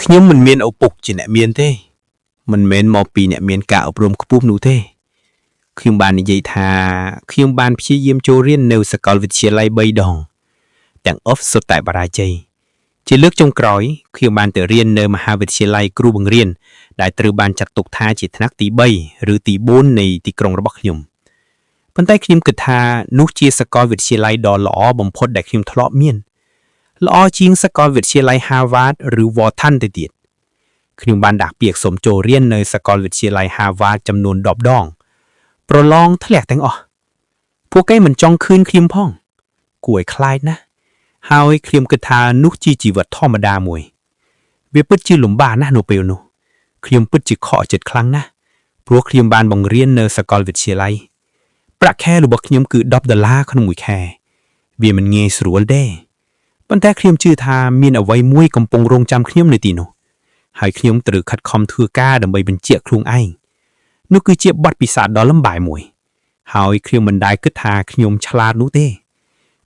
ខ្ញុំមិនមានឪពុកជាអ្នកមានទេមិនមែនមកពីអ្នកមានការអប់រំខ្ពស់នោះទេខ្ញុំបាននិយាយថាខ្ញុំបានព្យាយាមចូលរៀននៅសាកលវិទ្យាល័យ3ដងទាំងអស់សុទ្ធតែបរាជ័យជាលើកចុងក្រោយខ្ញុំបានទៅរៀននៅមហាវិទ្យាល័យគ្រូបង្រៀនដែលត្រូវបានចាត់ទុកថាជាថ្នាក់ទី3ឬទី4នៃទីក្រុងរបស់ខ្ញុំប៉ុន្តែខ្ញុំគិតថានោះជាសាកលវិទ្យាល័យដ៏ល្អបំផុតដែលខ្ញុំធ្លាប់មានល្អជាងសាកលវិទ្យាល័យ Harvard ឬ Wharton ទៅទៀតខ្ញុំបានដាក់ពាក្យសុំចូលរៀននៅសាកលវិទ្យាល័យ Harvard ចំនួន10ដងប្រឡងធ្លាក់ទាំងអស់ពួកគេមិនចង់ឃើញខ្ញុំផងគួរឲ្យខ្លាចណាស់ហើយខ្ញុំគិតថានោះជាជីវិតធម្មតាមួយវាពិតជាលំបាកណាស់នៅពេលនោះខ្ញុំពិតជាខកចិត្តខ្លាំងណាស់ព្រោះខ្ញុំបានបង្រៀននៅសាកលវិទ្យាល័យប្រាក់ខែរបស់ខ្ញុំគឺ$10ក្នុងមួយខែវាមិនងាយស្រួលទេប៉ុន្តែខ្ញុំជឿថាមានអ្វីមួយកំពុងរង់ចាំខ្ញុំនៅទីនោះហើយខ្ញុំត្រូវខិតខំធ្វើការដើម្បីបញ្ជាក់ខ្លួនឯងនោះគឺជាបទពិសោធន៍ដ៏លំបាកមួយហើយខ្ញុំមិនដែលគិតថាខ្ញុំឆ្លាតនោះទេ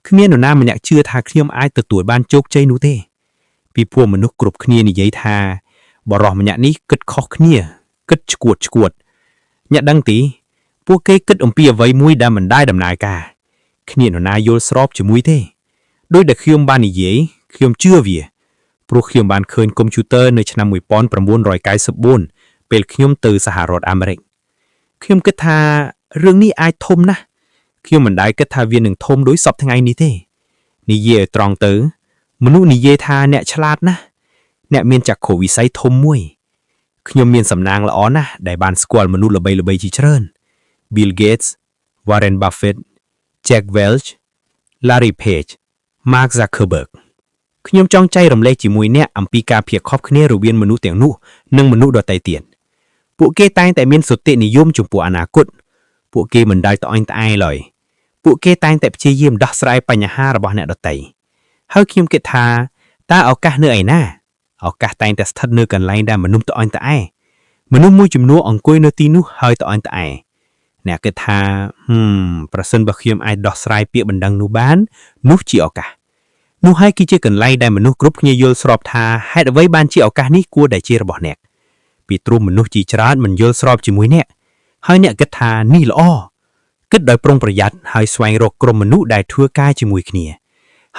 គ្មាននរណាម្នាក់ជឿថាខ្ញុំអាចទទួលបានជោគជ័យនោះទេពីព្រោះមនុស្សគ្រប់គ្នានិយាយថាបរិសម្នាក់នេះគិតខុសគ្នាគិតឆ្កួតអ្នកដឹងទេពួកគេគិតអំពីអ្វីមួយដែលមិនដែលដំណើរការគ្មាននរណាយល់ស្របជាមួយទេដោយដែលខ្ញុំបាននិយាយខ្ញុំជឿវាព្រោះខ្ញុំបានឃើញកុំព្យូទ័រនៅឆ្នាំ1994ពេលខ្ញុំទៅសហរដ្ឋអាមេរិកខ្ញុំគិតថារឿងនេះអាចធំណាស់ខ្ញុំមិនដែលគិតថាវានឹងធំដូចសពថ្ងៃនេះទេនិយាយឲ្យត្រង់ទៅមនុស្សនិយាយថាអ្នកឆ្លាតណាស់អ្នកមានចក្ខុវិស័យធំមួយខ្ញុំមានសំណាងល្អណាស់ដែលបានស្គាល់មនុស្សល្បីៗជាច្រើន Bill Gates, Warren Buffett, Jack Welch, Larry Page, Mark Zuckerberg ខ្ញុំចង់ចែករំលែកជាមួយអ្នកអំពីការភៀសខុសគ្នារវាងមនុស្សទាំងនោះនិងមនុស្សដទៃទៀតពួកគេតែងតែមានសុទិនិយមចំពោះអនាគតពួកគេមិនដែលត្អូញត្អែរឡើយពួកគេតែងតែព្យាយាមដោះស្រាយបញ្ហារបស់អ្នកដទៃហើយខ្ញុំគិតថាតើឱកាសនៅឯណាឱកាសតែងតែស្ថិតនៅកន្លែងដែលមនុស្សត្អូញត្អែរមនុស្សមួយចំនួនអង្គុយនៅទីនោះហើយត្អូញត្អែរអ្នកគិតថាប្រសិនបើខ្ញុំអាចដោះស្រាយពាក្យបណ្ដឹងនោះបាននោះជាឱកាសនោះហើយគឺជាកន្លែងដែលមនុស្សគ្រប់គ្នាយល់ស្របថាហេតុអ្វីបានជាឱកាសនេះគួរតែជារបស់អ្នកពីព្រោះមនុស្សជាច្រើនមិនយល់ស្របជាមួយអ្នកហើយអ្នកគិតថានេះល្អគិតដោយប្រុងប្រយ័ត្នហើយស្វែងរកក្រុមមនុស្សដែលធ្វើការជាមួយគ្នា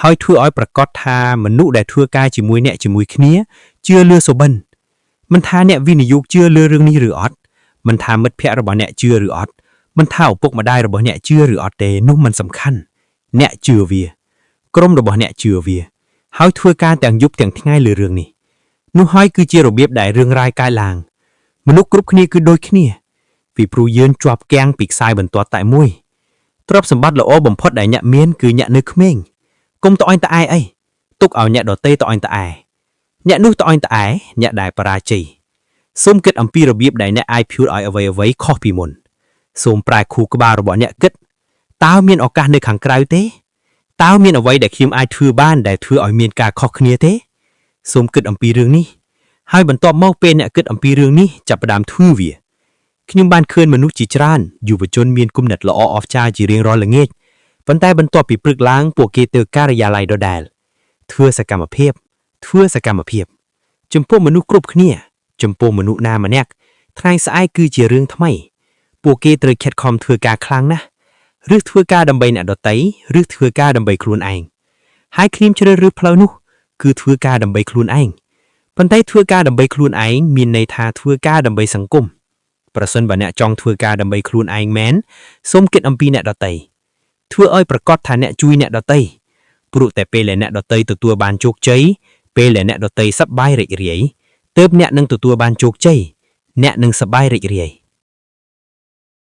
ហើយធ្វើឲ្យប្រកាសថាមនុស្សដែលធ្វើការជាមួយអ្នកជាមួយគ្នាជឿលើសុបិនមិនថាអ្នកវិនិយោគជឿលើរឿងនេះឬអត់មិនថាមិត្តភ័ក្តិរបស់អ្នកជឿឬអត់មិនថាឪពុកម្ដាយរបស់អ្នកជឿឬអត់ទេនោះមិនសំខាន់អ្នកជឿវាក្រុមរបស់អ្នកជឿវាហើយធ្វើការទាំងយប់ទាំងថ្ងៃលើរឿងនេះនោះហើយគឺជារបៀបដែលរឿងរ៉ាវកើតឡើងមនុស្សគ្រប់គ្នាគឺដូចគ្នាពីព្រោះយើងជាប់គាំងពីខ្សែបន្ទាត់តែមួយទ្រព្យសម្បត្តិល្អបំផុតដែលអ្នកមានគឺអ្នកនៅក្មេងកុំត្អូញត្អែរអីទុកឲ្យអ្នកដទៃត្អូញត្អែរអ្នកនោះត្អូញត្អែរអ្នកដែលបរាជ័យសូមគិតអំពីរបៀបដែលអ្នកអាចព្យួរឲ្យអ្វីៗខុសពីមុនសូមប្រែខួរក្បាលរបស់អ្នកគិតតើមានឱកាសនៅខាងក្រៅទេតើមានអ្វីដែលខ្ញុំអាចធ្វើបានដែលធ្វើឲ្យមានការខុសគ្នាទេសូមគិតអំពីរឿងនេះហើយបន្ទាប់មកពេលអ្នកគិតអំពីរឿងនេះចាប់ផ្ដើមធ្វើវាខ្ញុំបានឃើញមនុស្សជាច្រើនយុវជនមានគំនិតល្អអស្ចារ្យជារៀងរាល់ល្ងាចប៉ុន្តែបន្ទាប់ពីព្រឹកឡើងពួកគេទៅការិយាល័យដដែលធ្វើសកម្មភាពចំពោះមនុស្សគ្រប់គ្នាចំពោះមនុស្សណាម្នាក់ថ្ងៃស្អែកគឺជារឿងថ្មីពួកគេត្រូវខិតខំធ្វើការខ្លាំងណាស់ឬធ្វើការដើម្បីអ្នកដទៃឬធ្វើការដើម្បីខ្លួនឯងហើយខ្ញុំជ្រើសរើសផ្លូវនោះគឺធ្វើការដើម្បីខ្លួនឯងប៉ុន្តែធ្វើការដើម្បីខ្លួនឯងមានន័យថាធ្វើការដើម្បីសង្គមប្រសិនបើអ្នកចង់ធ្វើការដើម្បីខ្លួនឯងមែនសូមគិតអំពីអ្នកដទៃធ្វើឲ្យប្រកាសថាអ្នកជួយអ្នកដទៃព្រោះតែពេលដែលអ្នកដទៃទទួលបានជោគជ័យពេលដែលអ្នកដទៃសប្បាយរីករាយទើបអ្នកនឹងទទួលបានជោគជ័យអ្នកនឹងសប្បាយរីករាយ